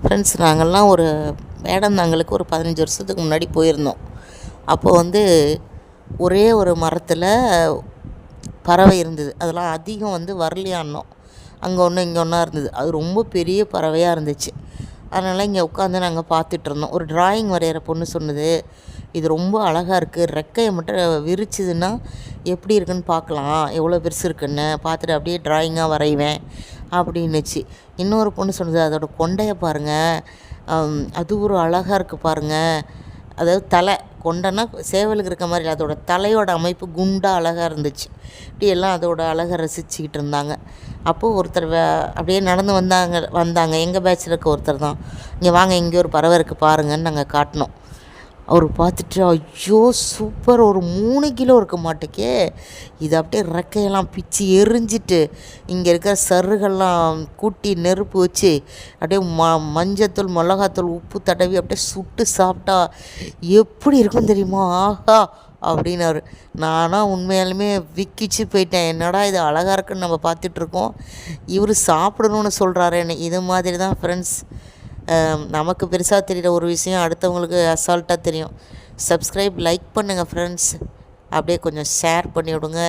Friends, நாங்கள்லாம் ஒரு வேடந்தாங்கலுக்கு ஒரு 15 வருஷத்துக்கு முன்னாடி போயிருந்தோம். அப்போ ஒரே ஒரு மரத்தில் பறவை இருந்தது. அதெல்லாம் அதிகம் வரலையான்னோம். அங்கே ஒன்று இங்கே ஒன்றா இருந்தது. அது ரொம்ப பெரிய பறவையாக இருந்துச்சு. அதனால் இங்கே உட்காந்து நாங்கள் பார்த்துட்ருந்தோம். ஒரு ட்ராயிங் வரைகிற பொண்ணு சொன்னது, இது ரொம்ப அழகாக இருக்குது, ரெக்கையை மட்டும் விரிச்சுதுன்னா எப்படி இருக்குன்னு பார்க்கலாம், எவ்வளோ பெருசு இருக்குன்னு பார்த்துட்டு அப்படியே ட்ராயிங்காக வரைவேன் அப்படின்னுச்சு. இன்னொரு பொண்ணு சொன்னது, அதோடய கொண்டையை பாருங்கள், அது ஒரு அழகாக இருக்குது பாருங்கள். அதாவது தலை கொண்டைன்னா சேவலுக்கு இருக்க மாதிரி இல்லை, அதோடய தலையோட அமைப்பு குண்டாக அழகாக இருந்துச்சு. இப்படி எல்லாம் அதோட அழகை ரசிச்சுக்கிட்டு இருந்தாங்க. அப்போது ஒருத்தர் அப்படியே நடந்து வந்தாங்க எங்கள் பேட்சில் இருக்க ஒருத்தர் தான். இங்கே வாங்க, இங்கே ஒரு பறவை இருக்குது பாருங்கன்னு நாங்கள் காட்டினோம். அவர் பார்த்துட்டு, ஐயோ சூப்பர், ஒரு 3 கிலோ இருக்க மாட்டேக்கே, இது அப்படியே ரெக்கையெல்லாம் பிச்சு எரிஞ்சிட்டு இங்கே இருக்கிற சருகெல்லாம் கூட்டி நெருப்பு வச்சு அப்படியே மஞ்சத்தூள் மிளகாத்தூள் உப்பு தடவி அப்படியே சுட்டு சாப்பிட்டா எப்படி இருக்கும் தெரியுமா, ஆஹா அப்படின்னாரு. நானாக உண்மையாலுமே விக்கிச்சு போயிட்டேன். என்னடா இது அழகாக இருக்குன்னு நம்ம பார்த்துட்ருக்கோம், இவர் சாப்பிடணுன்னு சொல்கிறாரேன்னு. இது மாதிரி தான் ஃப்ரெண்ட்ஸ், நமக்கு பெருசாக தெரிகிற ஒரு விஷயம் அடுத்தவங்களுக்கு அசால்ட்டாக தெரியும். சப்ஸ்கிரைப், லைக் பண்ணுங்கள் ஃப்ரெண்ட்ஸ், அப்படியே கொஞ்சம் ஷேர் பண்ணி விடுங்க.